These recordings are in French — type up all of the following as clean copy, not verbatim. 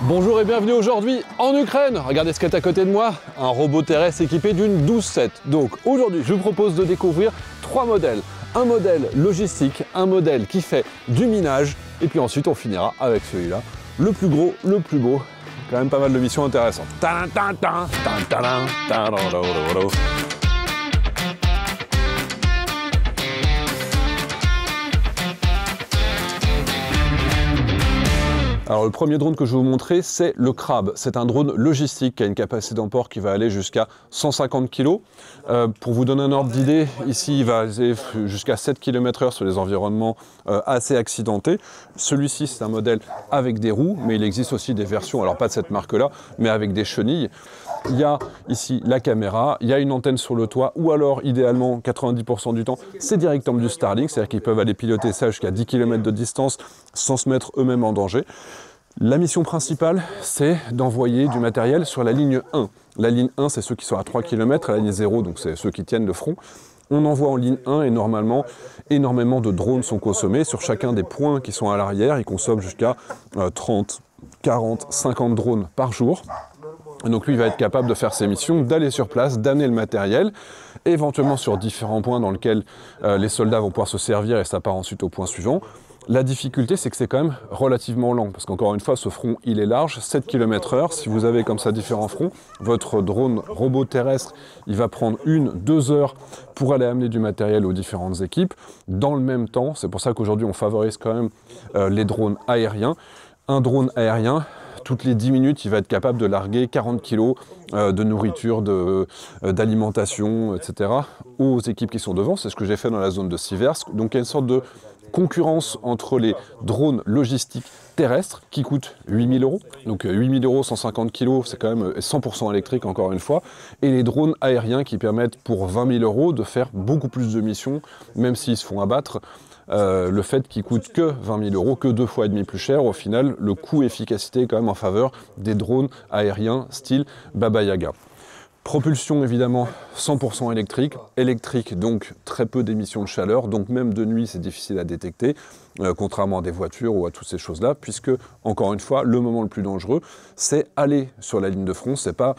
Bonjour et bienvenue aujourd'hui en Ukraine. Regardez ce qu'il y a à côté de moi, un robot terrestre équipé d'une 12-7. Donc aujourd'hui, je vous propose de découvrir 3 modèles. Un modèle logistique, un modèle qui fait du minage, et puis ensuite on finira avec celui-là, le plus gros, le plus beau. Quand même pas mal de missions intéressantes. Alors le premier drone que je vais vous montrer, c'est le Crab. C'est un drone logistique qui a une capacité d'emport qui va aller jusqu'à 150 kg. Pour vous donner un ordre d'idée, ici il va aller jusqu'à 7 km/h sur les environnements assez accidentés. Celui-ci c'est un modèle avec des roues, mais il existe aussi des versions, alors pas de cette marque-là, mais avec des chenilles. Il y a ici la caméra, il y a une antenne sur le toit, ou alors idéalement 90% du temps, c'est directement du Starlink, c'est-à-dire qu'ils peuvent aller piloter ça jusqu'à 10 km de distance sans se mettre eux-mêmes en danger. La mission principale, c'est d'envoyer du matériel sur la ligne 1. La ligne 1, c'est ceux qui sont à 3 km, la ligne 0, donc c'est ceux qui tiennent le front. On envoie en ligne 1 et normalement, énormément de drones sont consommés. Sur chacun des points qui sont à l'arrière, ils consomment jusqu'à 30, 40, 50 drones par jour. Et donc lui, il va être capable de faire ses missions, d'aller sur place, d'amener le matériel, éventuellement sur différents points dans lesquels les soldats vont pouvoir se servir et ça part ensuite au point suivant. La difficulté, c'est que c'est quand même relativement lent, parce qu'encore une fois, ce front, il est large, 7 km/h. Si vous avez comme ça différents fronts, votre drone robot terrestre, il va prendre 1-2 heures pour aller amener du matériel aux différentes équipes. Dans le même temps, c'est pour ça qu'aujourd'hui, on favorise quand même les drones aériens. Un drone aérien, toutes les 10 minutes, il va être capable de larguer 40 kg de nourriture, d'alimentation, etc. aux équipes qui sont devant. C'est ce que j'ai fait dans la zone de Siversk. Donc il y a une sorte de concurrence entre les drones logistiques terrestres qui coûtent 8 000 €. Donc 8 000 €, 150 kg, c'est quand même 100% électrique encore une fois. Et les drones aériens qui permettent pour 20 000 € de faire beaucoup plus de missions, même s'ils se font abattre. Le fait qu'ils coûtent que 20 000 €, que 2,5 fois plus cher, au final, le coût-efficacité est quand même en faveur des drones aériens style Baba Yaga. Propulsion évidemment 100% électrique, donc très peu d'émissions de chaleur, donc même de nuit c'est difficile à détecter, contrairement à des voitures ou à toutes ces choses-là, puisque encore une fois, le moment le plus dangereux, c'est aller sur la ligne de front, c'est pas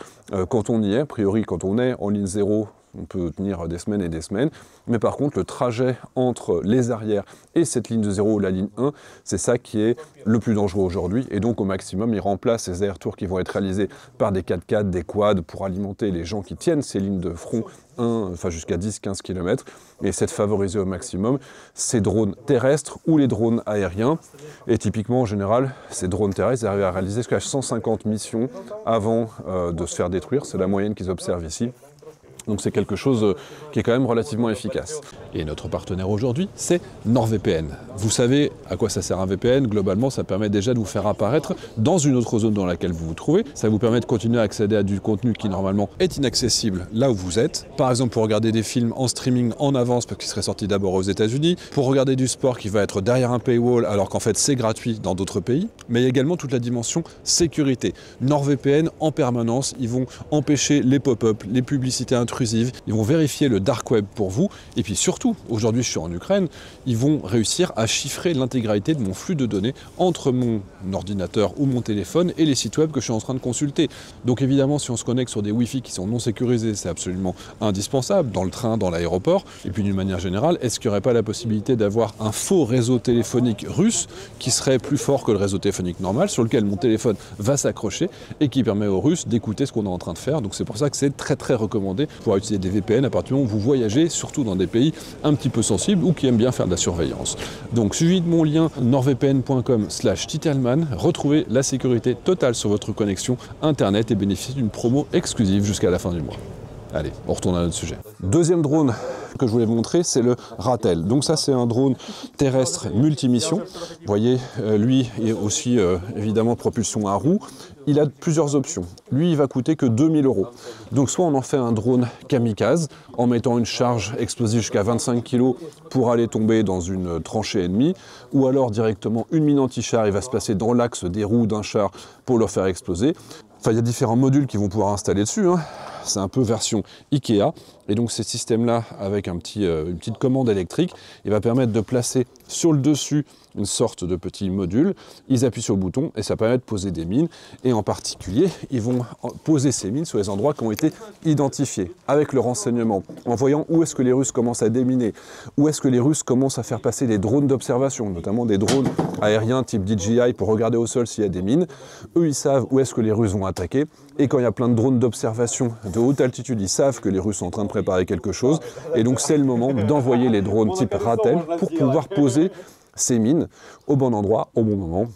quand on y est, a priori quand on est en ligne 0, on peut tenir des semaines et des semaines, mais par contre le trajet entre les arrières et cette ligne de 0 ou la ligne 1, c'est ça qui est le plus dangereux aujourd'hui, et donc au maximum il remplace ces allers-retours qui vont être réalisés par des 4x4, des quads pour alimenter les gens qui tiennent ces lignes de front 1, enfin jusqu'à 10-15 km, et c'est de favoriser au maximum ces drones terrestres ou les drones aériens, et typiquement en général ces drones terrestres arrivent à réaliser jusqu'à 150 missions avant de se faire détruire, c'est la moyenne qu'ils observent ici. Donc c'est quelque chose qui est quand même relativement efficace. Et notre partenaire aujourd'hui, c'est NordVPN. Vous savez à quoi ça sert un VPN? Globalement, ça permet déjà de vous faire apparaître dans une autre zone dans laquelle vous vous trouvez. Ça vous permet de continuer à accéder à du contenu qui normalement est inaccessible là où vous êtes. Par exemple, pour regarder des films en streaming en avance parce qu'ils seraient sortis d'abord aux États-Unis, pour regarder du sport qui va être derrière un paywall alors qu'en fait c'est gratuit dans d'autres pays. Mais il y a également toute la dimension sécurité. NordVPN en permanence, ils vont empêcher les pop-up, les publicités intrusives. Ils vont vérifier le dark web pour vous, et puis surtout, aujourd'hui je suis en Ukraine, ils vont réussir à chiffrer l'intégralité de mon flux de données entre mon ordinateur ou mon téléphone et les sites web que je suis en train de consulter. Donc évidemment, si on se connecte sur des Wi-Fi qui sont non sécurisés, c'est absolument indispensable, dans le train, dans l'aéroport, et puis d'une manière générale, est-ce qu'il n'y aurait pas la possibilité d'avoir un faux réseau téléphonique russe qui serait plus fort que le réseau téléphonique normal, sur lequel mon téléphone va s'accrocher, et qui permet aux Russes d'écouter ce qu'on est en train de faire. Donc c'est pour ça que c'est très très recommandé pour utiliser des VPN à partir du moment où vous voyagez, surtout dans des pays un petit peu sensibles ou qui aiment bien faire de la surveillance. Donc suivi de mon lien nordvpn.com/titelman, retrouvez la sécurité totale sur votre connexion internet et bénéficiez d'une promo exclusive jusqu'à la fin du mois. Allez, on retourne à notre sujet. Deuxième drone que je voulais vous montrer, c'est le Ratel. Donc ça, c'est un drone terrestre multimission. Vous voyez, lui est aussi évidemment propulsion à roues. Il a plusieurs options. Lui, il va coûter que 2 000 €. Donc soit on en fait un drone kamikaze en mettant une charge explosive jusqu'à 25 kg pour aller tomber dans une tranchée ennemie, ou alors directement une mine anti-char, il va se placer dans l'axe des roues d'un char pour leur faire exploser. Enfin, il y a différents modules qui vont pouvoir installer dessus, hein. c'est un peu version Ikea. Et donc ces systèmes-là, avec une petite commande électrique, il va permettre de placer sur le dessus une sorte de petit module. Ils appuient sur le bouton et ça permet de poser des mines. Et en particulier, ils vont poser ces mines sur les endroits qui ont été identifiés, avec le renseignement, en voyant où est-ce que les Russes commencent à déminer, où est-ce que les Russes commencent à faire passer des drones d'observation, notamment des drones aériens type DJI pour regarder au sol s'il y a des mines. Eux, ils savent où est-ce que les Russes vont attaquer. Et quand il y a plein de drones d'observation de haute altitude, ils savent que les Russes sont en train de préparer quelque chose. Et donc, c'est le moment d'envoyer les drones type Ratel pour pouvoir poser ces mines au bon endroit, au bon moment.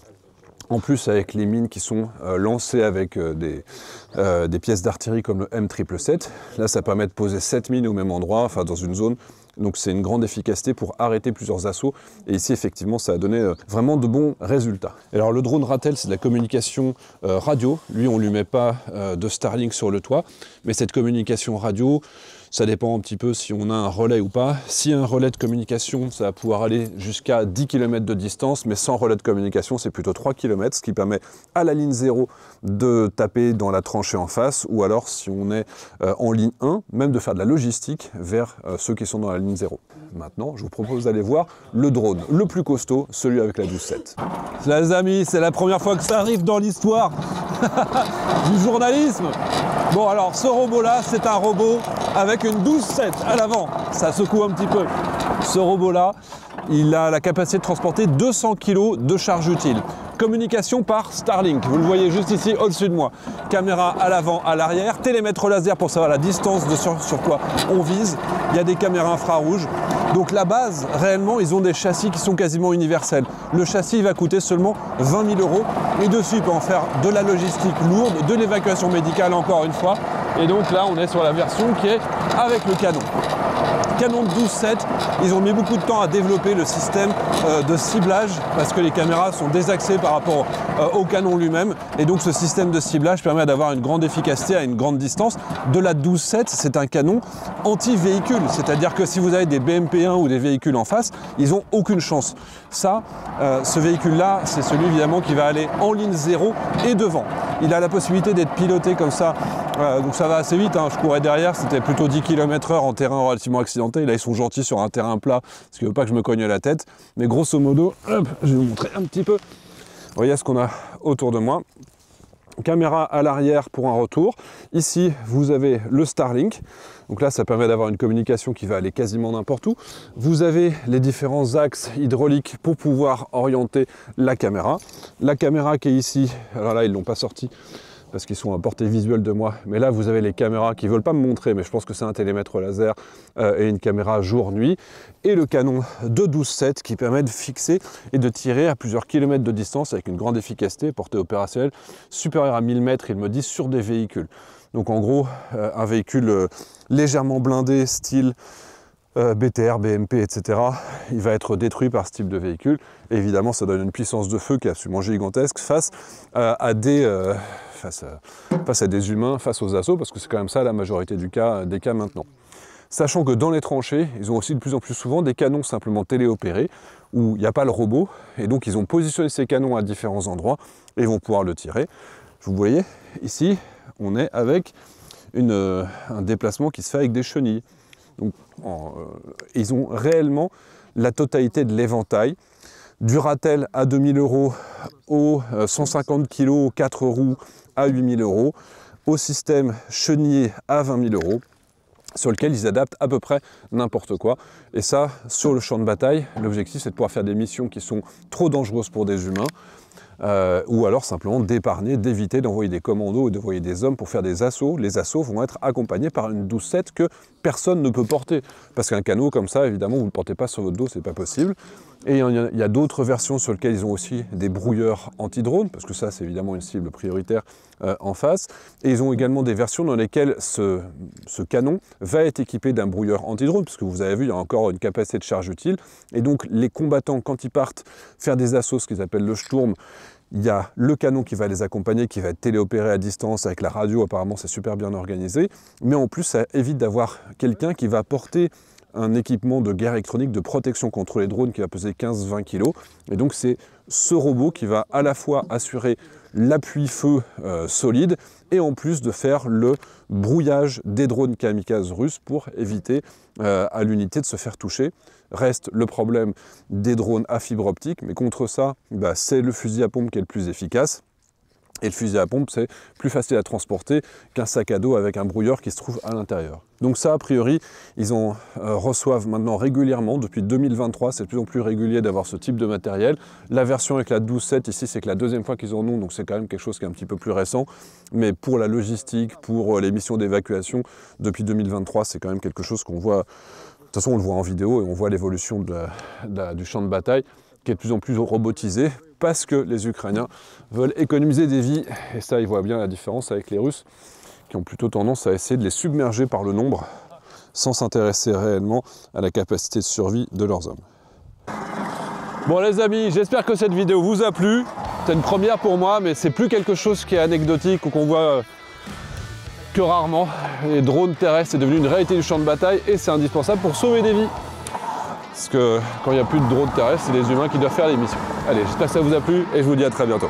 En plus, avec les mines qui sont lancées avec des pièces d'artillerie comme le M777, là, ça permet de poser 7 mines au même endroit, enfin dans une zone. Donc c'est une grande efficacité pour arrêter plusieurs assauts. Et ici, effectivement, ça a donné vraiment de bons résultats. Et alors le drone Ratel, c'est de la communication radio. Lui, on ne lui met pas de Starlink sur le toit. Mais cette communication radio, ça dépend un petit peu si on a un relais ou pas. Si un relais de communication, ça va pouvoir aller jusqu'à 10 km de distance, mais sans relais de communication, c'est plutôt 3 km, ce qui permet à la ligne 0 de taper dans la tranchée en face, ou alors si on est en ligne 1, même de faire de la logistique vers ceux qui sont dans la ligne 0. Maintenant, je vous propose d'aller voir le drone le plus costaud, celui avec la 12-7. Les amis, c'est la première fois que ça arrive dans l'histoire du journalisme. Bon alors, ce robot-là, c'est un robot avec une 12-7 à l'avant. Ça secoue un petit peu. Ce robot-là, il a la capacité de transporter 200 kg de charge utile. Communication par Starlink, vous le voyez juste ici au-dessus de moi. Caméra à l'avant, à l'arrière, télémètre laser pour savoir la distance sur quoi on vise. Il y a des caméras infrarouges. Donc la base, réellement, ils ont des châssis qui sont quasiment universels. Le châssis va coûter seulement 20 000 €. Et dessus, il peut en faire de la logistique lourde, de l'évacuation médicale encore une fois. Et donc là, on est sur la version qui est avec le canon. Canon de 12-7, ils ont mis beaucoup de temps à développer le système de ciblage parce que les caméras sont désaxées par rapport au canon lui-même et donc ce système de ciblage permet d'avoir une grande efficacité à une grande distance. De la 12-7, c'est un canon anti-véhicule, c'est-à-dire que si vous avez des BMP-1 ou des véhicules en face, ils n'ont aucune chance. Ça, ce véhicule-là, c'est celui évidemment qui va aller en ligne 0 et devant. Il a la possibilité d'être piloté comme ça, donc ça va assez vite, hein. Je courais derrière, c'était plutôt 10 km/h en terrain relativement accidenté. Là, ils sont gentils sur un terrain plat, parce qu'ils ne veulent pas que je me cogne la tête. Mais grosso modo, hop, je vais vous montrer un petit peu. Vous voyez ce qu'on a autour de moi. Caméra à l'arrière pour un retour. Ici, vous avez le Starlink. Donc là, ça permet d'avoir une communication qui va aller quasiment n'importe où. Vous avez les différents axes hydrauliques pour pouvoir orienter la caméra. La caméra qui est ici, alors là, ils ne l'ont pas sorti parce qu'ils sont à portée visuelle de moi. Mais là, vous avez les caméras qui ne veulent pas me montrer, mais je pense que c'est un télémètre laser et une caméra jour-nuit. Et le canon de 12-7 qui permet de fixer et de tirer à plusieurs kilomètres de distance avec une grande efficacité, portée opérationnelle supérieure à 1000 mètres, ils me disent, sur des véhicules. Donc en gros, un véhicule légèrement blindé, style BTR, BMP, etc. Il va être détruit par ce type de véhicule. Et évidemment, ça donne une puissance de feu qui est absolument gigantesque face à des humains, face aux assauts, parce que c'est quand même ça la majorité des cas maintenant. Sachant que dans les tranchées, ils ont aussi de plus en plus souvent des canons simplement téléopérés, où il n'y a pas le robot, et donc ils ont positionné ces canons à différents endroits, et ils vont pouvoir le tirer. Vous voyez, ici, on est avec un déplacement qui se fait avec des chenilles. Donc, ils ont réellement la totalité de l'éventail, du Ratel à 2000 € au 150 kg aux 4 roues à 8000 €, au système chenillé à 20 000 €, sur lequel ils adaptent à peu près n'importe quoi. Et ça, sur le champ de bataille, l'objectif c'est de pouvoir faire des missions qui sont trop dangereuses pour des humains, ou alors simplement d'épargner, d'éviter d'envoyer des commandos ou d'envoyer des hommes pour faire des assauts. Les assauts vont être accompagnés par une 12-7 que personne ne peut porter. Parce qu'un canot comme ça, évidemment, vous ne le portez pas sur votre dos, c'est pas possible. Et il y a d'autres versions sur lesquelles ils ont aussi des brouilleurs anti-drones, parce que ça, c'est évidemment une cible prioritaire en face. Et ils ont également des versions dans lesquelles ce canon va être équipé d'un brouilleur anti-drone, parce que vous avez vu, il y a encore une capacité de charge utile. Et donc, les combattants, quand ils partent faire des assauts, ce qu'ils appellent le Sturm, il y a le canon qui va les accompagner, qui va être téléopéré à distance avec la radio, apparemment c'est super bien organisé. Mais en plus, ça évite d'avoir quelqu'un qui va porter un équipement de guerre électronique de protection contre les drones qui va peser 15-20 kg. Et donc c'est ce robot qui va à la fois assurer l'appui-feu solide et en plus de faire le brouillage des drones kamikazes russes pour éviter à l'unité de se faire toucher. Reste le problème des drones à fibre optique, mais contre ça, c'est le fusil à pompe qui est le plus efficace. Et le fusil à pompe, c'est plus facile à transporter qu'un sac à dos avec un brouilleur qui se trouve à l'intérieur. Donc ça, a priori, ils reçoivent maintenant régulièrement, depuis 2023, c'est de plus en plus régulier d'avoir ce type de matériel. La version avec la 12.7, ici, c'est que la deuxième fois qu'ils en ont, donc c'est quand même quelque chose qui est un petit peu plus récent. Mais pour la logistique, pour les missions d'évacuation, depuis 2023, c'est quand même quelque chose qu'on voit. De toute façon, on le voit en vidéo et on voit l'évolution du champ de bataille qui est de plus en plus robotisé parce que les Ukrainiens veulent économiser des vies. Et ça, ils voient bien la différence avec les Russes qui ont plutôt tendance à essayer de les submerger par le nombre sans s'intéresser réellement à la capacité de survie de leurs hommes. Bon les amis, j'espère que cette vidéo vous a plu. C'est une première pour moi, mais c'est plus quelque chose qui est anecdotique ou qu'on voit que rarement. Les drones terrestres, c'est devenu une réalité du champ de bataille et c'est indispensable pour sauver des vies. Parce que quand il n'y a plus de drones terrestres, c'est les humains qui doivent faire les missions. Allez, j'espère que ça vous a plu et je vous dis à très bientôt.